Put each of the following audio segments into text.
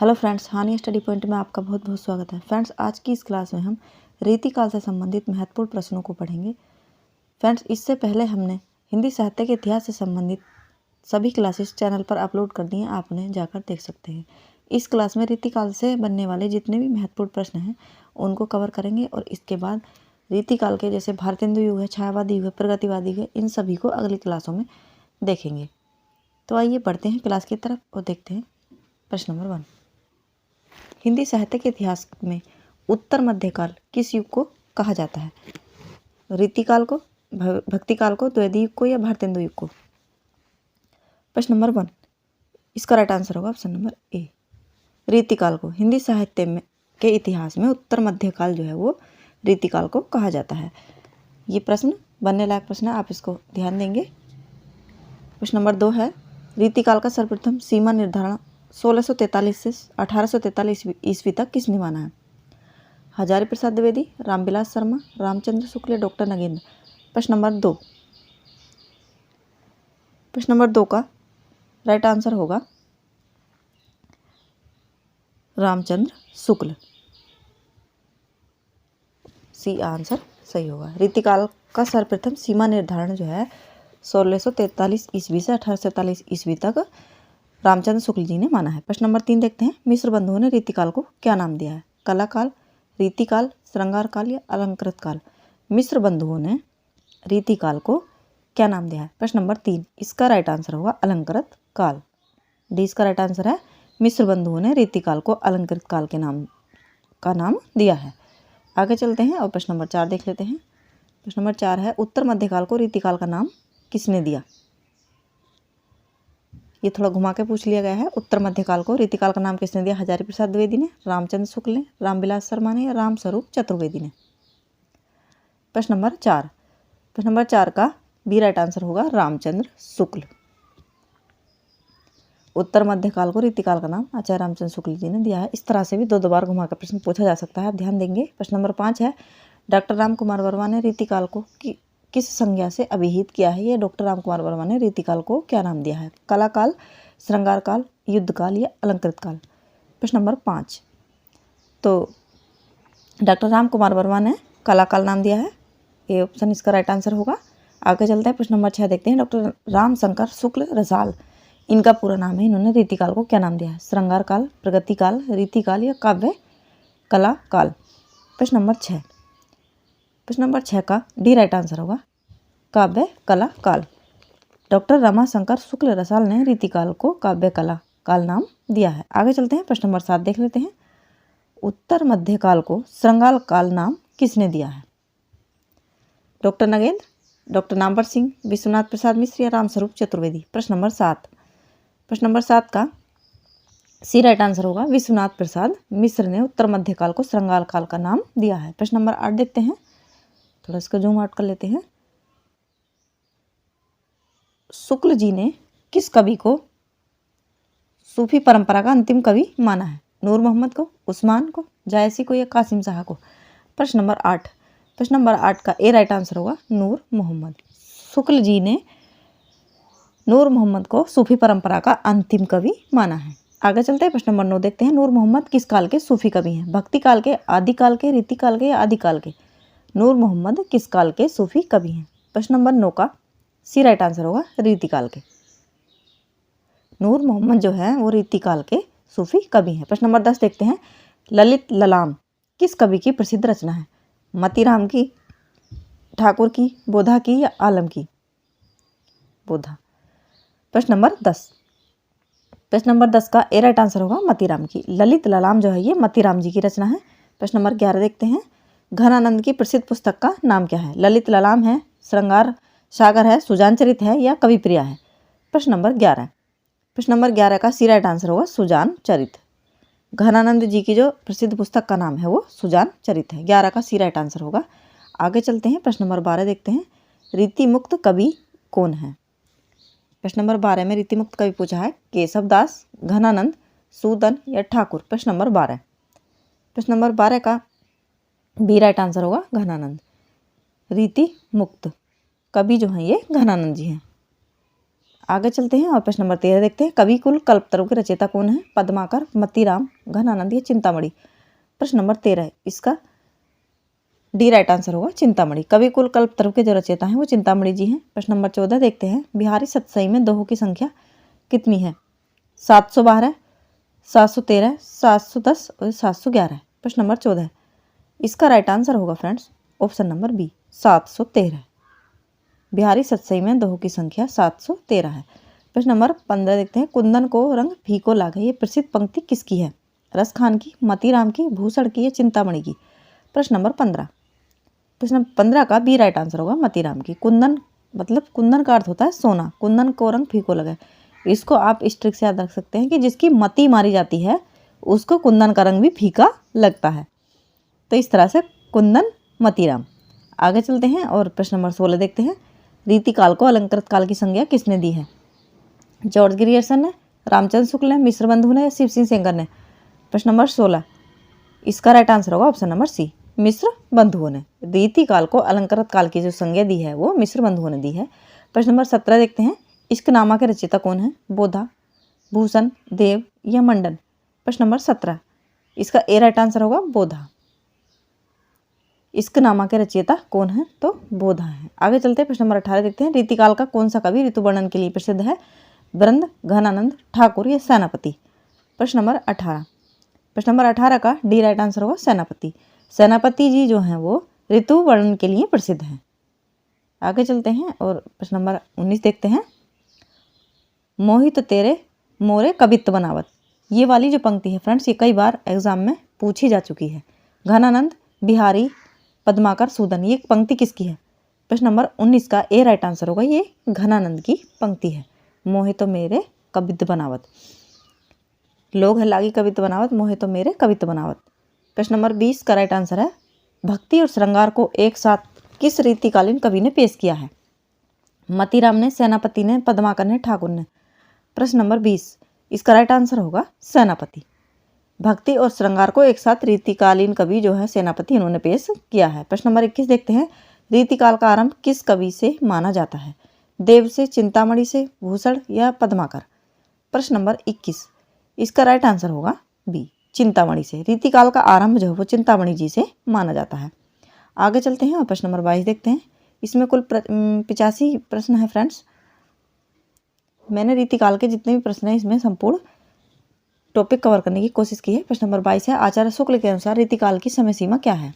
Hello friends, हानि study point में आपका बहुत बहुत स्वागत है। फ्रेंड्स, आज की इस क्लास में हम रीतिकाल से संबंधित महत्वपूर्ण प्रश्नों को पढ़ेंगे। फ्रेंड्स, इससे पहले हमने हिंदी साहित्य के इतिहास से संबंधित सभी क्लासेस चैनल पर अपलोड कर दी हैं, आप उन्हें जाकर देख सकते हैं। इस क्लास में रीतिकाल से बनने वाले जितने भी महत्वपूर्ण प्रश्न हैं उनको कवर करेंगे और इसके बाद रीतिकाल के जैसे भारतेंदु युग है, छायावादी युग है, प्रगतिवादी युग है, इन सभी को अगली क्लासों में देखेंगे। तो आइए बढ़ते हैं क्लास की तरफ और देखते हैं प्रश्न नंबर 1। हिंदी साहित्य के इतिहास में उत्तर मध्यकाल किस युग को कहा जाता है? रीतिकाल को, भक्तिकाल को, द्विवेदी युग को या भारतेंदु युग को? प्रश्न नंबर 1, इसका राइट आंसर होगा ऑप्शन नंबर ए, रीतिकाल को। हिंदी साहित्य में के इतिहास में उत्तर मध्यकाल जो है वो रीतिकाल को कहा जाता है। ये प्रश्न बनने लायक प्रश्न है, आप इसको ध्यान देंगे। प्रश्न नंबर 2 है, रीतिकाल का सर्वप्रथम सीमा निर्धारण 1643 से 1843 ईस्वी तक किसने माना है? हजारी प्रसाद द्विवेदी, रामविलास शर्मा, रामचंद्र शुक्ल, डॉक्टर नगेंद्र? प्रश्न नंबर 2, प्रश्न नंबर 2 का राइट आंसर होगा रामचंद्र शुक्ल। सी आंसर सही होगा। रीतिकाल का सर्वप्रथम सीमा निर्धारण जो है 1643 ईस्वी से 1843 ईस्वी तक रामचंद्र शुक्ल जी ने माना है। प्रश्न नंबर 3 देखते हैं, मिश्र बंधुओं ने रीतिकाल को क्या नाम दिया है? कलाकाल, रीतिकाल, श्रृंगार काल या अलंकृत काल? मिश्र बंधुओं ने रीतिकाल को क्या नाम दिया है? प्रश्न नंबर 3, इसका राइट आंसर होगा अलंकृत काल। डी इसका राइट आंसर है। मिश्र बंधुओं ने रीतिकाल को अलंकृत काल के नाम दिया है। आगे चलते हैं और प्रश्न नंबर 4 देख लेते हैं। प्रश्न नंबर 4 है, उत्तर मध्यकाल को रीतिकाल का नाम किसने दिया? ये थोड़ा घुमा के पूछ लिया गया है। उत्तर मध्यकाल को रीतिकाल का नाम किसने दिया? हजारी प्रसाद द्विवेदी ने, रामचंद्र शुक्ल ने, रामविलास शर्मा ने या रामस्वरूप चतुर्वेदी ने? प्रश्न नंबर 4, प्रश्न नंबर 4 का बी राइट आंसर होगा रामचंद्र शुक्ल। उत्तर मध्यकाल को रीतिकाल का नाम आचार्य रामचंद्र शुक्ल जी ने दिया है। इस तरह से भी दो बार घुमा कर प्रश्न पूछा जा सकता है, आप ध्यान देंगे। प्रश्न नंबर 5 है, डॉक्टर राम कुमार वर्मा ने रीतिकाल को किस संज्ञा से अभिहित किया है? ये डॉक्टर राम कुमार वर्मा ने रीतिकाल को क्या नाम दिया है? कलाकाल, श्रृंगार काल, युद्ध काल या अलंकृत काल? प्रश्न नंबर 5, तो डॉक्टर राम कुमार वर्मा ने कलाकाल नाम दिया है, ये ऑप्शन इसका राइट आंसर होगा। आगे चलते हैं, प्रश्न नंबर 6 देखते हैं, डॉक्टर रामशंकर शुक्ल रसाल, इनका पूरा नाम है, इन्होंने रीतिकाल को क्या नाम दिया है? श्रृंगार काल, प्रगति काल, रीतिकाल या काव्य कला काल? प्रश्न नंबर 6, प्रश्न नंबर 6 का डी राइट आंसर होगा काव्य कला काल। डॉक्टर रमाशंकर शुक्ल रसाल ने रीतिकाल को काव्य कला काल नाम दिया है। आगे चलते हैं, प्रश्न नंबर 7 देख लेते हैं, उत्तर मध्यकाल को श्रृंगार काल नाम किसने दिया है? डॉक्टर नगेंद्र, डॉक्टर नामवर सिंह, विश्वनाथ प्रसाद मिश्र या रामस्वरूप चतुर्वेदी? प्रश्न नंबर 7, प्रश्न नंबर 7 का सी राइट आंसर होगा विश्वनाथ प्रसाद मिश्र ने उत्तर मध्यकाल को श्रृंगार काल का नाम दिया है। प्रश्न नंबर 8 देखते हैं, थोड़ा इसका जूम आउट कर लेते हैं। शुक्ल जी ने किस कवि को सूफी परंपरा का अंतिम कवि माना है? नूर मोहम्मद को, उस्मान को, जायसी को या कासिम शाह को? प्रश्न नंबर 8, प्रश्न नंबर 8 का ए राइट आंसर होगा नूर मोहम्मद। शुक्ल जी ने नूर मोहम्मद को सूफी परंपरा का अंतिम कवि माना है। आगे चलते हैं, प्रश्न नंबर 9 देखते हैं, नूर मोहम्मद किस काल के सूफी कवि हैं? भक्ति काल के, आदिकाल के, रीतिकाल के या आदिकाल के? नूर मोहम्मद किस काल के सूफी कवि हैं? प्रश्न नंबर 9 का सी राइट आंसर होगा रीतिकाल के। नूर मोहम्मद जो है वो रीतिकाल के सूफी कवि हैं। प्रश्न नंबर 10 देखते हैं, ललित ललाम किस कवि की प्रसिद्ध रचना है? मतीराम की, ठाकुर की, बोधा की या आलम की? बोधा। प्रश्न नंबर 10, प्रश्न नंबर 10 का ए राइट आंसर होगा मतीराम की। ललित ललाम जो है ये मतीराम जी की रचना है। प्रश्न नंबर 11 देखते हैं, घनानंद की प्रसिद्ध पुस्तक का नाम क्या है? ललित ललाम है, श्रृंगार सागर है, सुजान चरित है या कवि प्रिया है? प्रश्न नंबर 11, प्रश्न नंबर 11 का सी राइट आंसर होगा सुजान चरित। घनानंद जी की जो प्रसिद्ध पुस्तक का नाम है वो सुजान चरित है। 11 का सी राइट आंसर होगा। आगे चलते हैं, प्रश्न नंबर 12 देखते हैं, रीति मुक्त कवि कौन है? प्रश्न नंबर 12 में रीति मुक्त कवि पूछा है, केशव दास, घनानंद, सूदन या ठाकुर? प्रश्न नंबर 12, प्रश्न नंबर 12 का बी राइट आंसर होगा घनानंद। रीति मुक्त कवि जो हैं ये घनानंद जी हैं। आगे चलते हैं और प्रश्न नंबर 13 देखते हैं। कवि कुल कल्पतरु के रचयिता कौन है? पद्माकर, मतीराम, घनानंद या चिंतामणि। प्रश्न नंबर 13 इसका डी राइट आंसर होगा चिंतामणि। कवि कुल कल्पतरु के जो रचयिता हैं वो चिंतामणि जी हैं। प्रश्न नंबर 14 देखते हैं। बिहारी सतसई में दोहों की संख्या कितनी है? 712, 713, 710 और 711। प्रश्न नंबर 14 इसका राइट आंसर होगा friends option number B 713। Bihari Satsai में दोहों की संख्या 713 है। प्रश्न नंबर 15 देखते हैं। कुंदन को रंग फीको लागे, ये प्रसिद्ध पंक्ति किसकी है? रसखान की, मतीराम की, भूषण की या चिंतामणि की। प्रश्न नंबर 15 प्रश्न 15 का बी राइट आंसर होगा मतीराम की। कुंदन मतलब कुंदन का अर्थ होता है सोना, कुंदन को रंग फीको लगे। इसको आप इस ट्रिक से याद रख सकते हैं कि जिसकी मती मारी जाती है उसको कुंदन का रंग भी फीका लगता है। तो इस तरह से कुंदन मतीराम। आगे चलते हैं और प्रश्न नंबर 16 देखते हैं। रीतिकाल को अलंकृत काल की संज्ञा किसने दी है? जॉर्ज ग्रियर्सन ने, रामचंद्र शुक्ल ने, मिश्र बंधु ने या शिव सिंह सेंगर ने। प्रश्न नंबर 16 इसका राइट आंसर होगा ऑप्शन नंबर सी मिश्र बंधुओं ने। रीतिकाल को अलंकृत काल की जो संज्ञा दी है वो मिश्र बंधुओं ने दी है। प्रश्न नंबर 17 देखते हैं। इश्कनामा के रचयिता कौन है? बोधा, भूषण, देव या मंडन। प्रश्न नंबर 17 इसका ए राइट आंसर होगा बोधा। इश्कनामा के रचयिता कौन है? तो बोधा है। आगे चलते हैं प्रश्न नंबर 18 देखते हैं। रीतिकाल का कौन सा कवि ऋतु वर्णन के लिए प्रसिद्ध है? वृंद, घनानंद, ठाकुर या सेनापति। प्रश्न नंबर 18 प्रश्न नंबर 18 का डी राइट आंसर होगा सेनापति। सेनापति जी जो हैं वो ऋतु वर्णन के लिए प्रसिद्ध हैं। आगे चलते हैं और प्रश्न नंबर 19 देखते हैं। मोहित तेरे मोरे कवित्व बनावत, ये वाली जो पंक्ति है फ्रेंड्स ये कई बार एग्जाम में पूछी जा चुकी है। घनानंद, बिहारी, पद्माकर, सूदन, ये पंक्ति किसकी है? प्रश्न नंबर 19 का ए राइट आंसर होगा ये घनानंद की पंक्ति है। मोहे तो मेरे कवित्व बनावत, लोग है लागी कवित्व बनावत, मोहे तो मेरे कवित्व बनावत। प्रश्न नंबर 20 का राइट आंसर है भक्ति और श्रृंगार को एक साथ किस रीतिकालीन कवि ने पेश किया है? मतीराम ने, सेनापति ने, पद्माकर ने, ठाकुर ने। प्रश्न नंबर 20 इसका राइट आंसर होगा सेनापति। भक्ति और श्रृंगार को एक साथ रीतिकालीन कवि जो है सेनापति इन्होंने पेश किया है। प्रश्न नंबर 21 देखते हैं। रीतिकाल का आरंभ किस कवि से माना जाता है? देव से, चिंतामणि से, भूषण या पद्माकर। प्रश्न नंबर 21 इसका राइट आंसर होगा बी चिंतामणि से। रीतिकाल का आरंभ जो है वो चिंतामणि जी से माना जाता है। आगे चलते हैं और प्रश्न नंबर 22 देखते हैं। इसमें कुल 85 प्रश्न है फ्रेंड्स। मैंने रीतिकाल के जितने भी प्रश्न हैं इसमें संपूर्ण टॉपिक कवर करने की कोशिश की है। प्रश्न नंबर 22 है। आचार्य शुक्ल के अनुसार रीतिकाल की समय सीमा क्या है?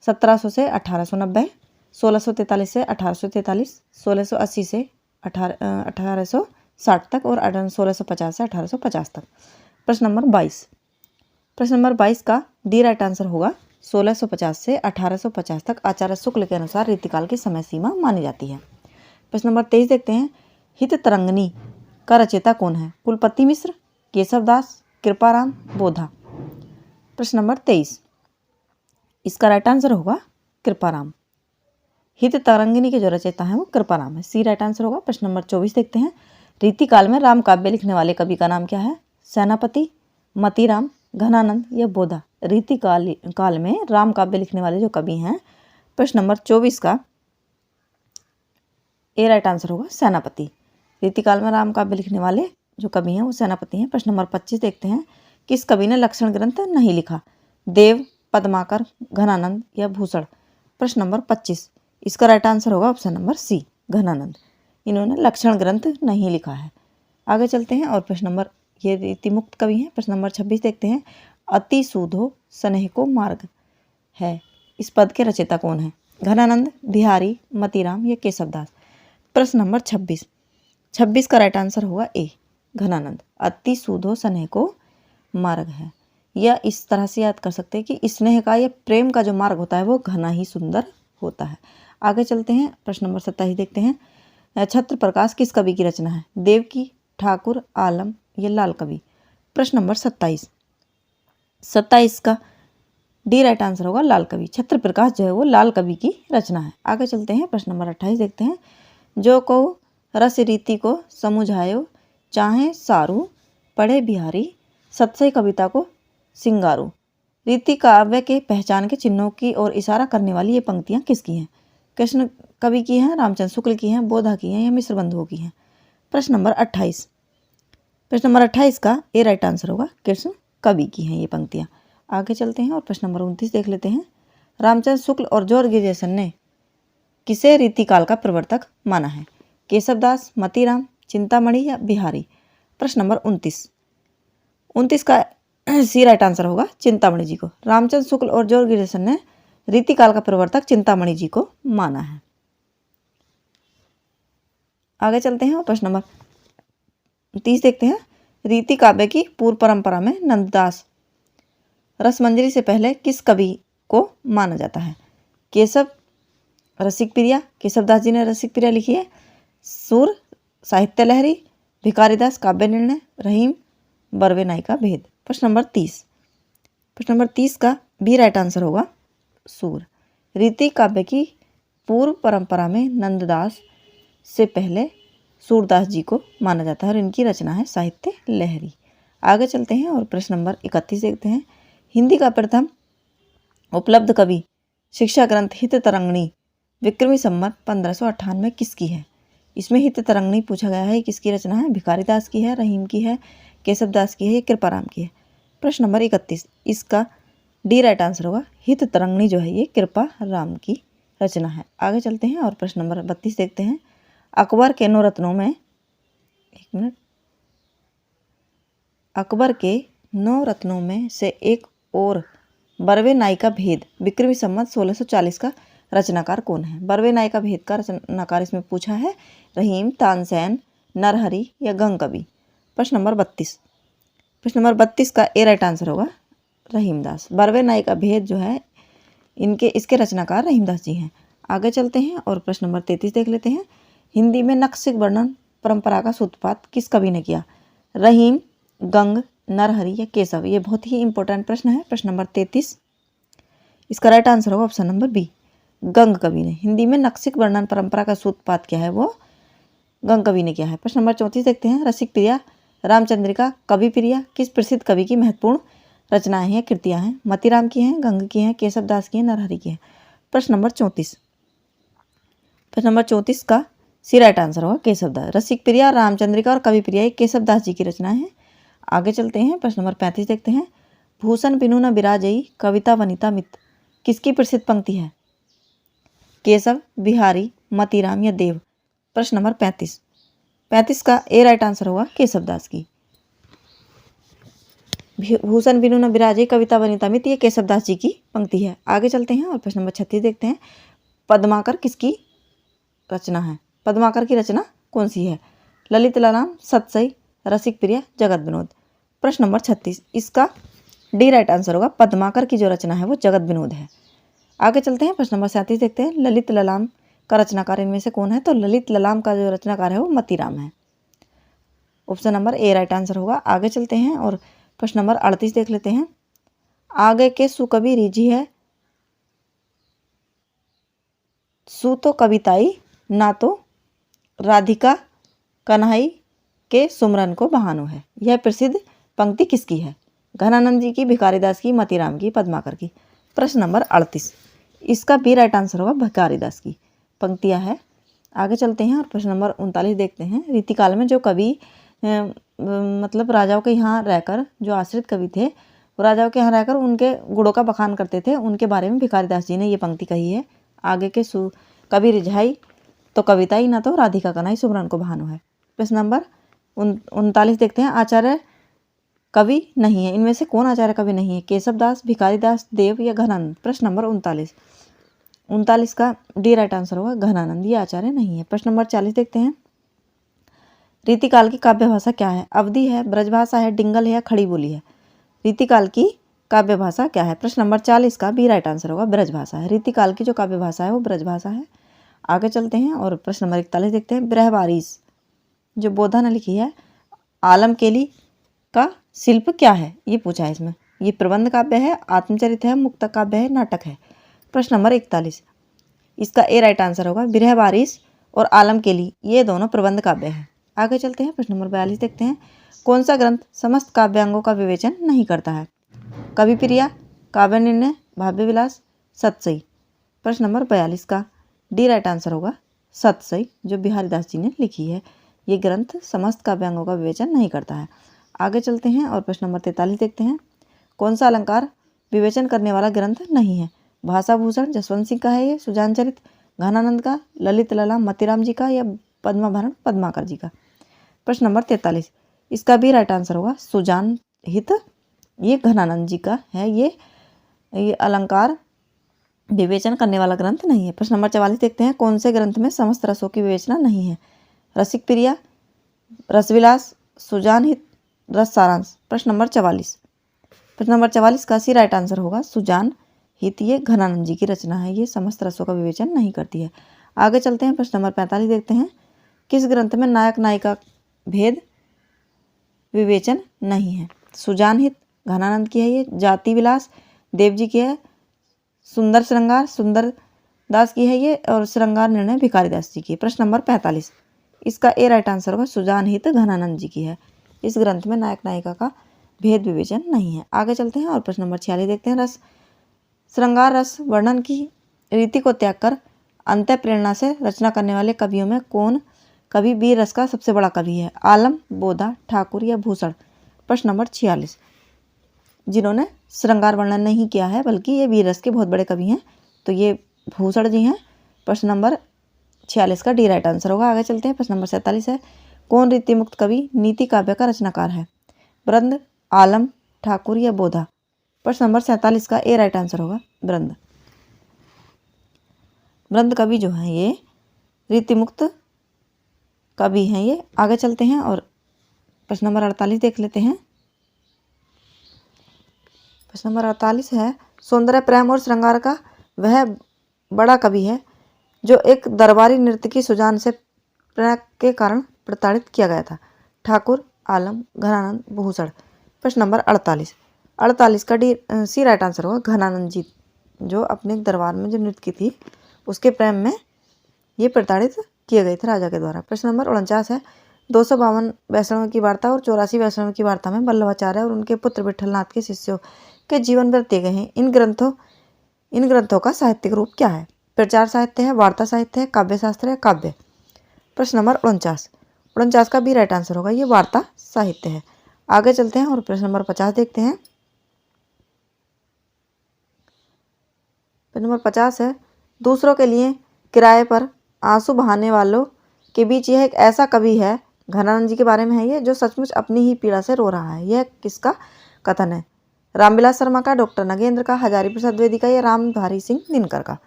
1700 से 1890, 1643 से 1843, 1680 से 1860 तक और 1650 से 1850 तक। प्रश्न नंबर 22 का डी राइट आंसर होगा 1650 से 1850 तक आचार्य शुक्ल के अनुसार रीतिकाल की समय सीमा मानी जाती है। प्रश्न नंबर 23 देखते हैं। हित तरंगिणी का रचयिता कौन है? कुलपति मिश्र, केशवदास, कृपाराम, बोधा। प्रश्न नंबर 23 इसका राइट आंसर होगा कृपाराम। हित तरंगिणी के जो रचयिता हैं वो कृपाराम है। सी राइट आंसर होगा। प्रश्न नंबर 24 देखते हैं। रीतिकाल में राम काव्य लिखने वाले कवि का नाम क्या है? सेनापति, मतीराम, घनानंद या बोधा। रीतिकाल में राम काव्य लिखने वाले जो कवि हैं प्रश्न नंबर 24 का ए राइट आंसर होगा सेनापति। रीतिकाल में राम काव्य लिखने वाले जो कवि हैं वो सेनापति हैं। प्रश्न नंबर 25 देखते हैं। किस कवि ने लक्षण ग्रंथ नहीं लिखा? देव, पद्माकर, घनानंद या भूषण। प्रश्न नंबर 25 इसका राइट आंसर होगा ऑप्शन नंबर सी घनानंद। इन्होंने लक्षण ग्रंथ नहीं लिखा है। आगे चलते हैं और प्रश्न नंबर ये रीति मुक्त कवि हैं। प्रश्न नंबर 26 देखते हैं। अति सूधो स्नेह को मार्ग है, इस पद के रचयिता कौन है? घनानंद, बिहारी, मतीराम या केशवदास। प्रश्न नंबर 26 का राइट आंसर होगा ए घनानंद। अति सूधो स्नेह को मार्ग है, या इस तरह से याद कर सकते हैं कि स्नेह का या प्रेम का जो मार्ग होता है वो घना ही सुंदर होता है। आगे चलते हैं। प्रश्न नंबर 27 देखते हैं। छत्र प्रकाश किस कवि की रचना है? देव की, ठाकुर, आलम या लाल कवि। प्रश्न नंबर 27 का डी राइट आंसर होगा लाल कवि। छत्र प्रकाश जो है वो लाल कवि की रचना है। आगे चलते हैं। प्रश्न नंबर 28 देखते हैं। जो को रस रीति को समुझायो, चाहे सारू, पढ़े बिहारी, सतसई कविता को सिंगारू। रीति काव्य के पहचान के चिन्हों की ओर इशारा करने वाली ये पंक्तियाँ किसकी हैं? कृष्ण कवि की हैं, रामचंद्र शुक्ल की हैं, बोधा की हैं या मिश्र बंधुओं की हैं। प्रश्न नंबर 28। प्रश्न नंबर 28 का ए राइट आंसर होगा, कृष्ण कवि की हैं ये पंक्तियाँ। आगे चलते हैं और प्रश्न नंबर 29 देख लेते हैं। रामचंद्र शुक्ल और जॉर्ज गिरिसन ने किसे रीतिकाल का प्रवर्तक माना है? केशवदास, मतीराम, चिंतामणि या बिहारी? प्रश्न नंबर 29 का सी राइट आंसर होगा चिंतामणि जी को। रामचंद्र शुक्ल और जॉर्ज गिरिसन ने रीतिकाल का प्रवर्तक चिंतामणि जी को माना है। आगे चलते हैं और प्रश्न नंबर 30 देखते हैं। रीति काव्य की पूर्व परंपरा में नंददास रसमंजरी से पहले किस कवि को माना जाता है? केशव रसिक प्रिया, केशवदास जी ने रसिक प्रिया लिखी है। सूर साहित्य लहरी, भिखारीदास काव्य निर्णय, रहीम बरवे नाई का भेद? प्रश्न नंबर 30 का बी राइट आंसर होगा सूर। रीति काव्य की पूर्व परंपरा में नंददास से पहले सूरदास जी को माना जाता है और इनकी रचना है साहित्य लहरी। आगे चलते हैं और प्रश्न नंबर 31 देखते हैं। हिंदी का प्रथम उपलब्ध कवि शिक्षा ग्रंथ हित तरंगिणी विक्रमी संवत 1598 किसकी है? इसमें हित तरंगिणी पूछा गया है, किसकी रचना है? भिखारीदास की है, रहीम की है, केशवदास की है या कृपाराम की है? प्रश्न नंबर 31, इसका डी राइट आंसर होगा हित तरंगिणी जो है ये कृपाराम की रचना है। आगे चलते हैं और प्रश्न नंबर 32 देखते हैं। अकबर के 9 रत्नों में अकबर के 9 रत्नों में से एक और बरवे नाई का भेद विक्रमी संवत 1640 का रचनाकार कौन है? बरवे नाई का भेद का रचनाकार इसमें पूछा है रहीम, तानसेन, नरहरि या गंगकवि? प्रश्न नंबर 32 का ए राइट आंसर होगा रहीमदास। बरवे नाई का भेद जो है इसके रचनाकार रहीमदास जी हैं। आगे चलते हैं और प्रश्न नंबर 33 देख लेते हैं। हिंदी में नक्सिक वर्णन परंपरा का सूत्रपात किस कवि ने किया? रहीम, गंग, नरहरि या केशव? ये बहुत ही इंपॉर्टेंट प्रश्न है। प्रश्न नंबर 33, इसका राइट आंसर होगा ऑप्शन नंबर बी, गंग कवि ने। हिंदी में नक्सिक वर्णन परंपरा का सूत्रपात क्या है वो गंग कवि ने किया है। प्रश्न नंबर 34 देखते हैं। रसिक प्रिया, रामचंद्रिका, कवि प्रिया किस प्रसिद्ध कवि की महत्वपूर्ण रचनाएं हैं, कृतियां हैं? मतीराम की हैं, गंग की हैं, केशवदास की हैं, नरहरि की हैं? प्रश्न नंबर 34 का सी राइट आंसर होगा केशवदास। रसिक प्रिया, रामचंद्रिका और कवि प्रिया केशवदास जी की रचनाएं हैं। आगे चलते हैं। प्रश्न नंबर 35 देखते हैं। भूषण बिनु न बिराजई कविता वनिता मित किसकी प्रसिद्ध पंक्ति है? केशव, बिहारी, मतीराम या देव? प्रश्न नंबर 35 का ए राइट आंसर होगा केशवदास की। भूषण बिनु न बिराजई कविता वनिता मित ये केशवदास जी की पंक्ति है। आगे चलते हैं और प्रश्न नंबर 36 देखते हैं। पद्माकर किसकी रचना है? पद्माकर की रचना कौन सी है? ललित ललाम, सतसई, रसिक प्रिया, जगत विनोद? प्रश्न नंबर 36, इसका डी राइट आंसर होगा पद्माकर की जो रचना है वो जगत विनोद है। आगे चलते हैं। प्रश्न नंबर 37 देखते हैं। ललित ललाम का रचनाकार इनमें से कौन है? तो ललित ललाम का जो रचनाकार है वो मतीराम है। Option number A right answer होगा। आगे चलते हैं और प्रश्न नंबर 38 देख लेते हैं। आगे के सुकवि रिझी है, सु तो कविताई ना तो राधिका कन्हई के सुमरन को बहानो है। यह प्रसिद्ध पंक्ति किसकी है? घनानंद जी की, भिखारीदास की, मतीराम की, पद्माकर की? प्रश्न नंबर 38, इसका बी राइट आंसर होगा भिखारीदास की पंक्तियां है। आगे चलते हैं और प्रश्न नंबर 39 देखते हैं। रीतिकाल में जो कवि मतलब राजाओं के यहाँ रहकर जो आश्रित कवि थे वो राजाओं के यहाँ रहकर उनके गुणों का बखान करते थे, उनके बारे में भिखारीदास जी ने ये पंक्ति कही है। आगे के कवि रिझाई तो कविताई ना तो राधिका कन्हई सुमरन को बहानो है। प्रश्न नंबर 39 देखते हैं। आचार्य कवि नहीं है, इनमें से कौन आचार्य कवि नहीं है? केशवदास, भिखारीदास, देव या घनानंद? प्रश्न नंबर 39 का डी राइट आंसर होगा घनानंद, ये आचार्य नहीं है। प्रश्न नंबर 40 देखते हैं। रीतिकाल की काव्य भाषा क्या है? अवधि है, ब्रजभाषा है, डिंगल है या खड़ी बोली है? रीतिकाल की काव्य भाषा क्या है? प्रश्न नंबर 40 का बी राइट आंसर होगा ब्रजभाषा है। रीतिकाल की जो काव्य भाषा है वो ब्रजभाषा है। आगे चलते हैं और प्रश्न नंबर 41 देखते हैं। बृहवारिस जो बोधा ने लिखी है, आलमकेली का शिल्प क्या है? ये पूछा है इसमें। ये प्रबंध काव्य है, आत्मचरित है, मुक्तक काव्य है, नाटक है? प्रश्न नंबर 41, इसका ए राइट आंसर होगा बृहवारिस और आलमकेली ये दोनों प्रबंध काव्य है। आगे चलते हैं। प्रश्न नंबर 42 देखते हैं। कौन सा ग्रंथ समस्त काव्यांगों का विवेचन नहीं करता है? कवि प्रिया, काव्य निर्णय, भाव्य विलास, सतसई? प्रश्न नंबर 42 का डी राइट आंसर होगा सतसई जो बिहारीदास जी ने लिखी है। ये ग्रंथ समस्त काव्यांगों का विवेचन नहीं करता है। आगे चलते हैं और प्रश्न नंबर 43 देखते हैं। कौन सा अलंकार विवेचन करने वाला ग्रंथ नहीं है? भाषा भूषण जसवंत सिंह का है ये, सुजान चरित घनानंद का, ललित ललाम मोतीराम जी का, या पद्माभरण पद्माकर जी का? प्रश्न नंबर 43, इसका भी राइट आंसर होगा सुजान हित। ये घनानंद जी का है। ये अलंकार विवेचन करने वाला ग्रंथ नहीं है। प्रश्न नंबर 44 देखते हैं। कौन से ग्रंथ में समस्त रसों की विवेचना नहीं है? रसिक प्रिया, रसविलास, सुजान हित, रस सारांश? प्रश्न नंबर 44, प्रश्न नंबर 44 का सी राइट आंसर होगा सुजान हित। ये घनानंद जी की रचना है। ये समस्त रसों का विवेचन नहीं करती है। आगे चलते हैं। प्रश्न नंबर 45 देखते हैं। किस ग्रंथ में नायक नायिका भेद विवेचन नहीं है? सुजान हित घनानंद की है ये, जाति विलास देव जी की है, सुंदर श्रृंगार सुंदर दास की है ये, और श्रृंगार निर्णय भिखारी दास जी की है। प्रश्न नंबर 45, इसका ए राइट आंसर होगा सुजान हित घनानंद जी की है। इस ग्रंथ में नायक नायिका का भेद विवेचन नहीं है। आगे चलते हैं और प्रश्न नंबर 46 देखते हैं। रस श्रृंगार रस वर्णन की रीति को त्याग कर अंतः प्रेरणा से रचना करने वाले कवियों में कौन कवि वीर रस का सबसे बड़ा कवि है? आलम, बोधा, ठाकुर या भूषण? प्रश्न नंबर 46, जिन्होंने श्रृंगार वर्णन नहीं किया है बल्कि ये वीर रस के बहुत बड़े कवि हैं, तो ये भूषण जी हैं। प्रश्न नंबर 46 का डी राइट आंसर होगा। आगे चलते हैं। प्रश्न नंबर 47 है। कौन रीति मुक्त कवि नीति काव्य का रचनाकार है? ब्रंद, आलम, ठाकुर या बोधा? प्रश्न नंबर 47 का ए राइट आंसर होगा ब्रंद। ब्रंद कवि जो हैं ये रीति मुक्त कवि हैं ये। आगे चलते हैं और प्रश्न नंबर 48 देख लेते हैं। प्रश्न नंबर 48 है। सौंदर्य प्रेम और श्रृंगार का वह बड़ा कवि है जो एक दरबारी नृत्य की सुजान से प्रेरणा के कारण प्रताड़ित किया गया था? ठाकुर, आलम, घनानंद, भूषण? प्रश्न नंबर 48 का डी सी राइट आंसर होगा घनानंद जी, जो अपने दरबार में जो नृत्य की थी उसके प्रेम में ये प्रताड़ित किए गए थे राजा के द्वारा। प्रश्न नंबर 49 है। 252 वैष्णव की वार्ता और 84 वैष्णव की वार्ता में वल्लभाचार्य और उनके पुत्र विठलनाथ के शिष्यों के जीवन व्यतीत गए हैं। इन ग्रंथों का साहित्यिक रूप क्या है? प्रचार साहित्य है, वार्ता साहित्य है, काव्य शास्त्र है, काव्य? प्रश्न नंबर 49 का भी राइट आंसर होगा ये वार्ता साहित्य है। आगे चलते हैं और प्रश्न नंबर 50 देखते हैं। प्रश्न नंबर 50 है। दूसरों के लिए किराए पर आंसू बहाने वालों के बीच यह एक ऐसा कवि है, घनानंद जी के बारे में है ये, जो सचमुच अपनी ही पीड़ा से रो रहा है। यह किसका कथन है? रामविलास शर्मा का, डॉक्टर नगेंद्र का, हजारी प्रसाद द्विवेदी का, या रामधारी सिंह दिनकर का?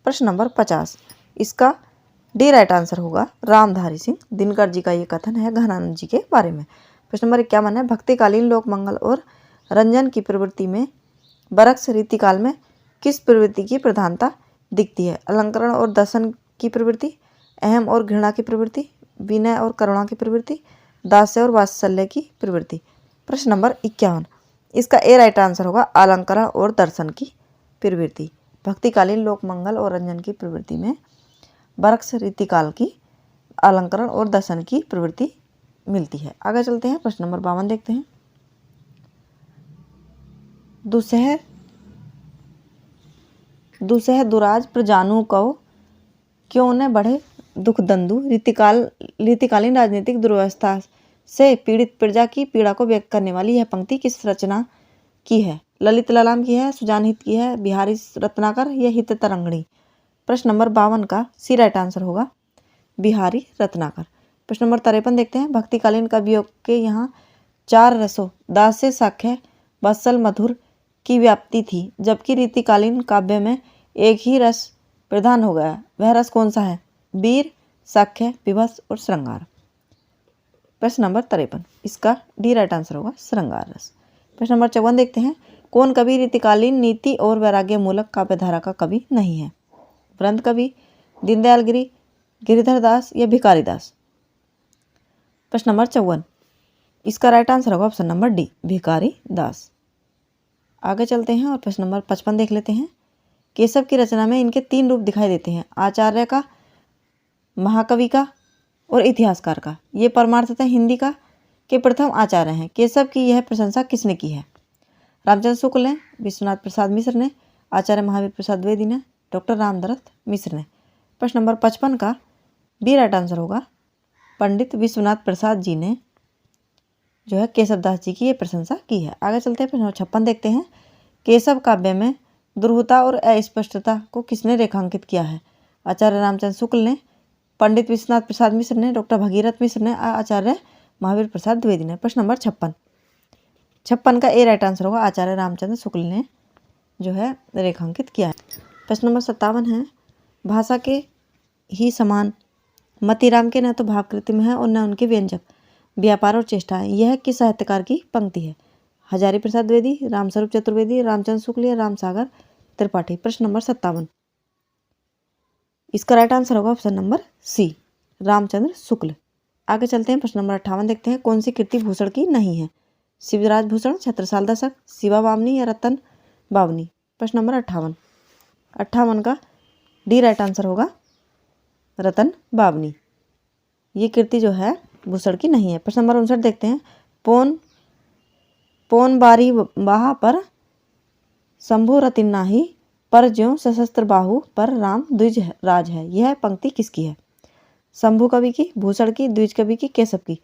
प्रश्न नंबर 50, इसका डी राइट आंसर होगा रामधारी सिंह दिनकर जी का ये कथन है घनानंद जी के बारे में। प्रश्न नंबर 51 है। भक्तिकालीन लोक मंगल और रंजन की प्रवृत्ति में बरक्स रीतिकाल में किस प्रवृत्ति की प्रधानता दिखती है? अलंकरण और दर्शन की प्रवृत्ति, अहम और घृणा की प्रवृत्ति, विनय और करुणा की प्रवृत्ति, दास्य और वात्सल्य की प्रवृत्ति? प्रश्न नंबर 51, इसका ए राइट आंसर होगा अलंकरण और दर्शन की प्रवृत्ति। भक्तिकालीन लोक मंगल और रंजन की प्रवृत्ति में बरक्स रीतिकाल की अलंकरण और दर्शन की प्रवृत्ति मिलती है। आगे चलते हैं। प्रश्न नंबर 52 देखते हैं। दुसह दुराज प्रजानु कहो क्यों न बढ़े दुख दंदु? रीतिकालीन राजनीतिक दुर्व्यवस्था से पीड़ित प्रजा की पीड़ा को व्यक्त करने वाली यह पंक्ति किस रचना की है? ललित ललाम की है, सुजान हित की है, बिहारी रत्नाकर, यह हित तरंगणी? प्रश्न नंबर 52 का सी राइट आंसर होगा बिहारी रत्नाकर। प्रश्न नंबर 53 देखते हैं। भक्तिकालीन कवियों के यहाँ 4 रसों दास्य, साख्य, वत्सल, मधुर की व्याप्ति थी, जबकि रीतिकालीन काव्य में एक ही रस प्रधान हो गया। वह रस कौन सा है? वीर, साख्य, विभत्स और श्रृंगार? प्रश्न नंबर 53, इसका डी राइट आंसर होगा श्रृंगार रस। प्रश्न नंबर 54 देखते हैं। कौन कवि रीतिकालीन नीति और वैराग्य मूलक काव्यधारा का कवि नहीं है? ब्रंद कवि, दीनदयाल गिरी, गिरिधर दास या भिखारी दास? प्रश्न नंबर 54, इसका राइट आंसर होगा ऑप्शन नंबर डी भिखारी दास। आगे चलते हैं और प्रश्न नंबर 55 देख लेते हैं। केशव की रचना में इनके 3 रूप दिखाई देते हैं, आचार्य का, महाकवि का और इतिहासकार का। ये परमार्थतः हिंदी का के प्रथम आचार्य हैं। केशव की यह प्रशंसा किसने की है? रामचंद्र शुक्ल ने, विश्वनाथ प्रसाद मिश्र ने, आचार्य महावीर प्रसाद द्विवेदी ने, डॉक्टर रामदरथ मिश्र ने? प्रश्न नंबर 55 का बी राइट आंसर होगा पंडित विश्वनाथ प्रसाद जी ने जो है केशवदास जी की ये प्रशंसा की है। आगे चलते हैं, प्रश्न 56 देखते हैं। केशव काव्य में दुर्हुता और अस्पष्टता को किसने रेखांकित किया है? आचार्य रामचंद्र शुक्ल ने, पंडित विश्वनाथ प्रसाद मिश्र ने, डॉक्टर भगीरथ मिश्र ने, आचार्य महावीर प्रसाद द्विवेदी ने। प्रश्न नंबर 56 का ए राइट आंसर होगा, आचार्य रामचंद्र शुक्ल ने जो है रेखांकित किया है। प्रश्न नंबर 57 है, भाषा के ही समान मतीराम के न तो भावकृति में है और न उनके व्यंजक, व्यापार और चेष्टा है। यह किस साहित्यकार की पंक्ति है? हजारी प्रसाद द्विवेदी, रामस्वरूप चतुर्वेदी, रामचंद्र शुक्ल या रामसागर त्रिपाठी। प्रश्न नंबर 57, इसका राइट आंसर होगा option number C, Ramchandra Shukla. आगे चलते हैं, प्रश्न नंबर 58 देखते हैं। कौन सी कृति भूषण की नहीं है? शिवराज भूषण, छत्रसाल दशक, शिवा बावनी या रतन बावनी। प्रश्न नंबर 58 का डी राइट आंसर होगा, रतन बावनी। ये कृति जो है भूषण की नहीं है। प्रश्न नंबर 59 देखते हैं। पोन बारी बाहा पर शंभु रतिन नाही, पर ज्यों सशस्त्र बाहु पर राम द्विज राज है। यह पंक्ति किसकी है? शंभु कवि की, भूषण की, द्विज कवि की, केशव की।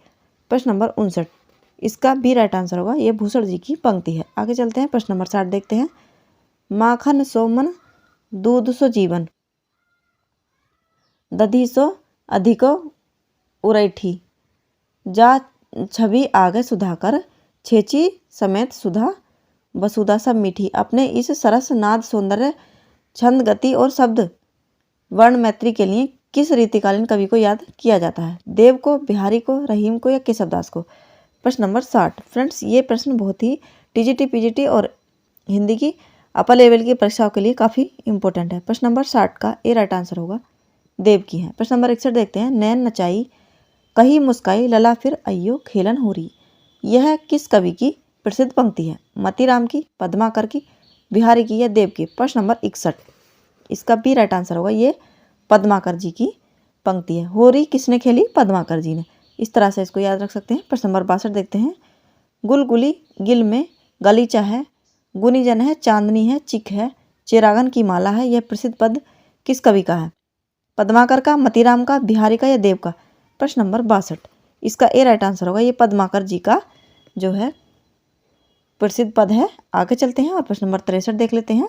प्रश्न नंबर 59, इसका बी राइट आंसर होगा, यह भूषण जी की पंक्ति है। आगे चलते हैं, प्रश्न नंबर 60 देखते हैं। माखन सो मन, दूध सो जीवन, दधी सो अधिको उरैठी, जा छवि आगे सुधाकर, छेची समेत सुधा वसुधा सब मीठी। अपने इस सरस नाद सौंदर्य छंद गति और शब्द वर्ण मैत्री के लिए किस रीतिकालीन कवि को याद किया जाता है? देव को, बिहारी को, रहीम को या केशवदास को। प्रश्न नंबर 60। फ्रेंड्स, ये प्रश्न बहुत ही टीजीटी पीजीटी और हिंदी की अपर लेवल की परीक्षाओं के लिए काफ़ी इंपॉर्टेंट है। प्रश्न नंबर 60 का ए राइट आंसर होगा, देव की है। प्रश्न नंबर 61 देखते हैं। नैन नचाई कही मुस्काई, लला फिर अयो खेलन हो रही। यह किस कवि की प्रसिद्ध पंक्ति है? मतीराम की, पद्माकर की, बिहारी की या देव की। प्रश्न नंबर 61, इसका बी राइट आंसर होगा, ये पद्माकर जी की पंक्ति है। होरी किसने खेली? पद्माकर जी ने। इस तरह से इसको याद रख सकते हैं। प्रश्न नंबर 62 देखते हैं। गुलगुली गिल में गलीचा है, गुनीजन है, चांदनी है, चिक है, चिरागन की माला है। यह प्रसिद्ध पद किस कवि का है? पद्माकर का, मतीराम का, बिहारी का या देव का। प्रश्न नंबर 62, इसका ए राइट आंसर होगा, ये पद्माकर जी का जो है प्रसिद्ध पद है। आगे चलते हैं और प्रश्न नंबर 63 देख लेते हैं।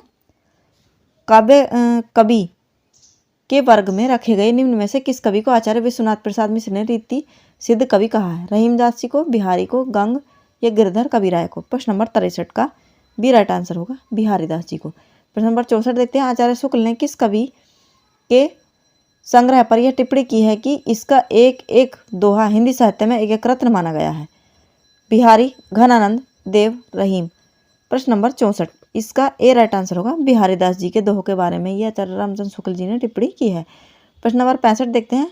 काव्य कवि के वर्ग में रखे गए निम्न में से किस कवि को आचार्य विश्वनाथ प्रसाद मिश्र ने रीति सिद्ध कवि कहा है? रहीमदास जी को, बिहारी को, गंग या गिरधर कविराय को। प्रश्न नंबर 63 का बी राइट आंसर होगा, बिहारी दास जी को। प्रश्न नंबर 64 देखते हैं। आचार्य शुक्ल ने किस कवि के संग्रह पर यह टिप्पणी की है कि इसका एक एक दोहा हिंदी साहित्य में एक रत्न माना गया है? बिहारी, घनानंद, देव, रहीम। प्रश्न नंबर 64, इसका ए राइट आंसर होगा, बिहारी दास जी के दोहों के बारे में यह आचार्य रामचंद्र शुक्ल जी ने टिप्पणी की है। प्रश्न नंबर 65 देखते हैं।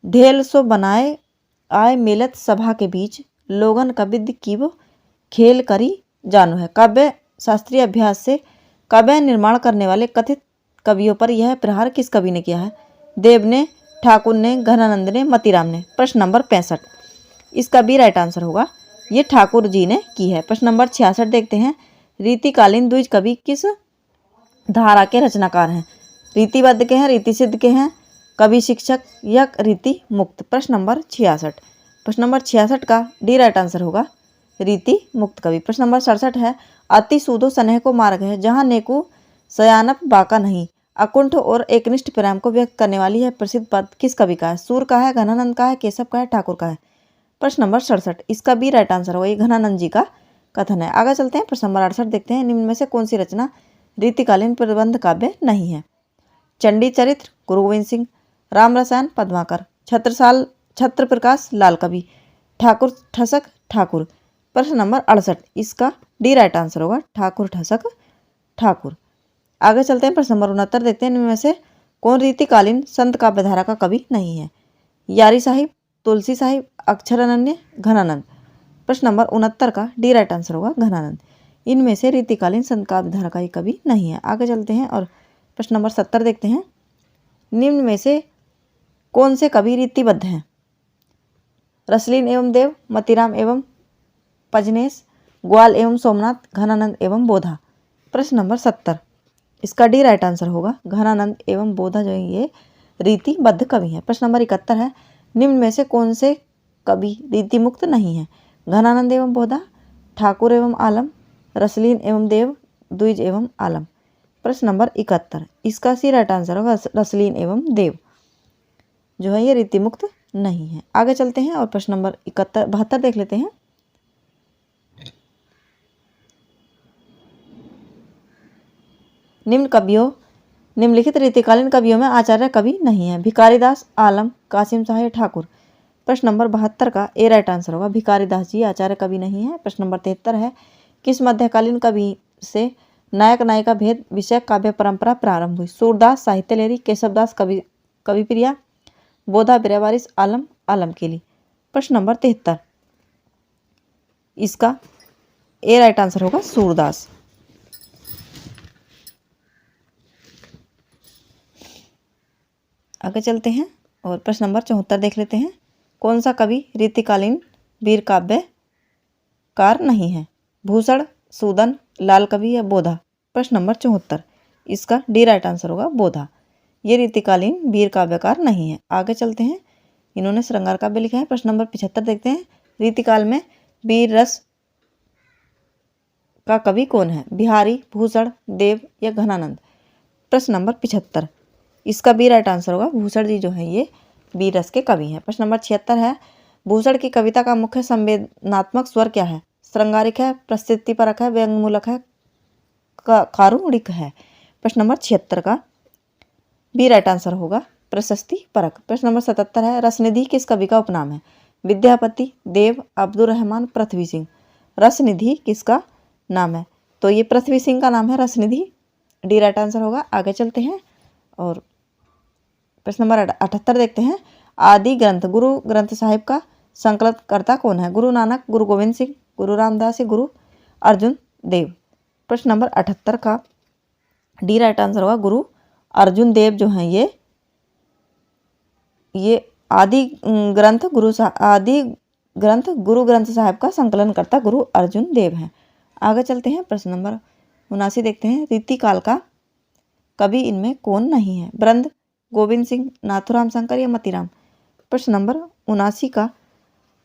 ढेल सो बनाए आय मिलत सभा के बीच, लोगन कविद की वो खेल करी जानो है। काव्य शास्त्रीय अभ्यास से काव्य निर्माण करने वाले कथित कवियों पर यह प्रहार किस कवि ने किया है? देव ने, ठाकुर ने, घनानंद ने, मतीराम ने। प्रश्न नंबर 65, इसका बी राइट आंसर होगा, ये ठाकुर जी ने की है। प्रश्न नंबर 66 देखते हैं। रीतिकालीन द्विज कवि किस धारा के रचनाकार हैं? रीतिबद्ध के हैं, रीति सिद्ध के हैं, कवि शिक्षक या रीति मुक्त। प्रश्न नंबर 66, प्रश्न नंबर 66 का डी राइट आंसर होगा, रीति मुक्त कवि। प्रश्न नंबर 67 है। अति सूदो स्नेह को मार्ग है, जहाँ नेकु सयानप बाका नहीं। अकुंठ और एकनिष्ठ प्रेम को व्यक्त करने वाली है प्रसिद्ध पद किस कवि का है? सूर का है, घनानंद का है, केशव का है, ठाकुर का है। प्रश्न नंबर 67, इसका बी राइट आंसर होगा, ये घनानंद जी का कथन है। आगे चलते हैं, प्रश्न नंबर 68 देखते हैं। निम्न में से कौन सी रचना रीतिकालीन प्रबंध काव्य नहीं है? चंडी चरित्र, गुरु गोविंद सिंह, राम रसायन, पद्माकर, छत्र प्रकाश, लाल कवि, ठाकुर ठसक, ठाकुर। प्रश्न नंबर 68, इसका डी राइट आंसर होगा, ठाकुर ठसक, ठाकुर। आगे चलते हैं, प्रश्न नंबर 69 देखते हैं। इनमें से कौन रीतिकालीन संत काव्यधारा का कवि नहीं है? यारी साहिब, तुलसी साहिब, अक्षर अनन्य, घनानंद। प्रश्न नंबर 69 का डी राइट आंसर होगा, घनानंद। इनमें से रीतिकालीन संत काव्यधारा का कवि नहीं है। आगे चलते हैं और प्रश्न नंबर 70 देखते हैं। निम्न में से कौन से कवि रीतिबद्ध हैं? रसलीन एवं देव, मतीराम एवं पजनेश, ग्वाल एवं सोमनाथ, घनानंद एवं बोधा। प्रश्न नंबर 70, इसका डी राइट आंसर होगा, घनानंद एवं बोधा जो ये रीतिबद्ध कवि है। प्रश्न नंबर 71 है। निम्न में से कौन से कवि रीतिमुक्त नहीं है? घनानंद एवं बोधा, ठाकुर एवं आलम, रसलीन एवं देव, द्विज एवं आलम। प्रश्न नंबर 71, इसका सी राइट आंसर होगा रसलीन एवं देव जो है ये रीतिमुक्त नहीं है। आगे चलते हैं और प्रश्न नंबर 72 देख लेते हैं। निम्नलिखित रीतिकालीन कवियों में आचार्य कवि नहीं है। भिखारीदास, आलम, कासिम शाह, ठाकुर। प्रश्न नंबर 72 का ए राइट आंसर होगा भिखारीदास जी आचार्य कवि नहीं है। प्रश्न नंबर 73 है, किस मध्यकालीन कवि से नायक नायिका भेद विषय काव्य परंपरा प्रारंभ हुई? सूरदास, साहित्य लहरी, केशवदास, कविप्रिया, बोधा, बिरवारिस, आलम, आलमकीली। प्रश्न नंबर 73, इसका ए राइट आंसर होगा सूरदास। आगे चलते हैं और प्रश्न नंबर 74 देख लेते हैं। कौन सा कवि रीतिकालीन वीर काव्यकार नहीं है? भूषण, सूदन, लाल कवि या बोधा? प्रश्न नंबर 74, इसका डी राइट आंसर होगा बोधा। ये रीतिकालीन वीर काव्यकार नहीं है। आगे चलते हैं, इन्होंने श्रृंगार काव्य लिखा है। प्रश्न नंबर 75 देखते हैं, रीतिकाल में वीर रस का कवि कौन है? बिहारी, भूषण, देव या घनानंद? प्रश्न नंबर 75, इसका बी राइट आंसर होगा भूषण जी जो है ये वीर रस के कवि हैं। प्रश्न नंबर 76 है, भूषण की कविता का मुख्य संवेदनात्मक स्वर क्या है? श्रृंगारिक है, प्रस्तुतिपरक है, व्यंग्यमूलक है, कारुणिक है? प्रश्न नंबर 76 का बी राइट आंसर होगा प्रशस्ति परक। प्रश्न नंबर 77 है, रसनिधि किस कवि का उपनाम है? विद्यापति, देव, अब्दुल रहमान, पृथ्वी सिंह? रसनिधि किसका नाम है? तो ये पृथ्वी सिंह का नाम है रसनिधि, डी राइट आंसर होगा। आगे चलते हैं और प्रश्न नंबर 78 देखते हैं, आदि ग्रंथ गुरु ग्रंथ साहिब का संकलनकर्ता कौन है? गुरु नानक, गुरु गोविंद सिंह, गुरु रामदास या गुरु अर्जुन देव? प्रश्न नंबर 78 का डी राइट आंसर होगा गुरु अर्जुन देव जो हैं ये आदि ग्रंथ गुरु ग्रंथ साहिब का संकलनकर्ता गुरु अर्जुन देव हैं। आगे चलते हैं, प्रश्न नंबर 79 देखते हैं, रीतिकाल का कवि इनमें कौन नहीं है? ब्रंद, गोविंद सिंह, नाथुराम शंकर या मतीराम? प्रश्न नंबर 79 का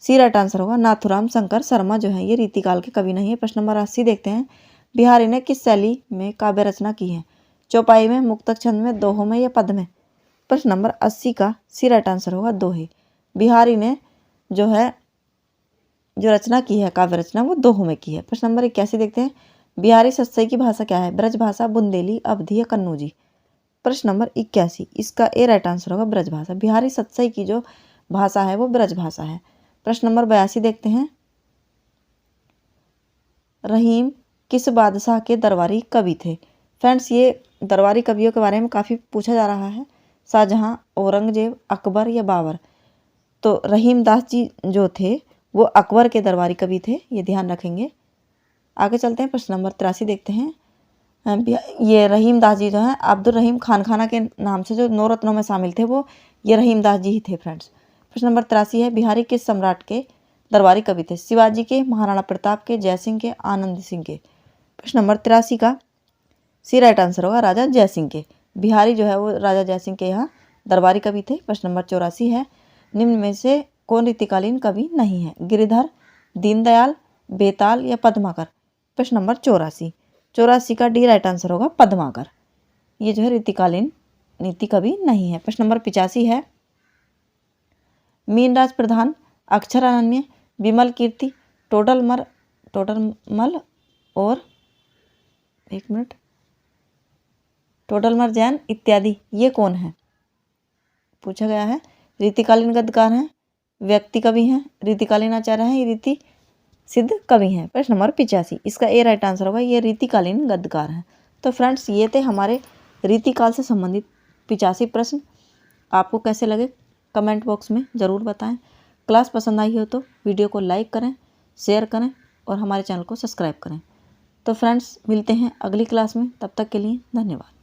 सी राइट आंसर होगा नाथुराम शंकर शर्मा जो है ये रीतिकाल के कवि नहीं है। प्रश्न नंबर 80 देखते हैं, बिहारी ने किस शैली में काव्य रचना की है? चौपाई में, मुक्तक छंद में, दोहों में या पद में? प्रश्न नंबर 80 का सी राइट आंसर होगा दोहे। बिहारी ने जो रचना की है काव्य रचना वो दोहों में की है। प्रश्न नंबर 81 देखते हैं, बिहारी सत्सई की भाषा क्या है? ब्रज भाषा, बुंदेली, अवधी या कन्नौजी? प्रश्न नंबर 81, इसका ए राइट आंसर होगा ब्रज भाषा। बिहारी सत्सई की जो भाषा है वो ब्रज भाषा है। प्रश्न नंबर 82 देखते हैं, रहीम किस बादशाह के दरबारी कवि थे? फ्रेंड्स ये दरबारी कवियों के बारे में काफ़ी पूछा जा रहा है, शाहजहां, औरंगजेब, अकबर या बाबर? तो रहीम दास जी जो थे वो अकबर के दरबारी कवि थे, ये ध्यान रखेंगे। आगे चलते हैं, प्रश्न नंबर 83 देखते हैं, ये रहीम दास जी जो हैं अब्दुल रहीम खाना के नाम से जो 9 रत्नों में शामिल थे वो ये रहीम दास जी ही थे फ्रेंड्स। प्रश्न नंबर 83 है, बिहारी किस सम्राट के दरबारी कवि थे? शिवाजी के, महाराणा प्रताप के, जयसिंह के, आनंद सिंह के? प्रश्न नंबर 83 का सी राइट आंसर होगा राजा जयसिंह के। बिहारी जो है वो राजा जयसिंह के यहाँ दरबारी कवि थे। प्रश्न नंबर 84 है, निम्न में से कौन रीतिकालीन कवि नहीं है? गिरिधर, दीनदयाल, बेताल या पद्माकर? प्रश्न नंबर 84 का डी राइट आंसर होगा पद्माकर। ये जो है रीतिकालीन नीति कवि नहीं है। प्रश्न नंबर 85 है, मीनराज प्रधान, अक्षर अनन्य, विमल कीर्ति, टोडरमल और टोडरमल जैन इत्यादि ये कौन है? पूछा गया है। रीतिकालीन गद्यकार हैं, व्यक्ति कवि हैं, रीतिकालीन आचार्य हैं, ये रीति सिद्ध कवि हैं। प्रश्न नंबर 85, इसका ए राइट आंसर होगा ये रीतिकालीन गद्यकार हैं। तो फ्रेंड्स ये थे हमारे रीतिकाल से संबंधित 85 प्रश्न। आपको कैसे लगे कमेंट बॉक्स में ज़रूर बताएं। क्लास पसंद आई हो तो वीडियो को लाइक करें, शेयर करें और हमारे चैनल को सब्सक्राइब करें। तो फ्रेंड्स मिलते हैं अगली क्लास में, तब तक के लिए धन्यवाद।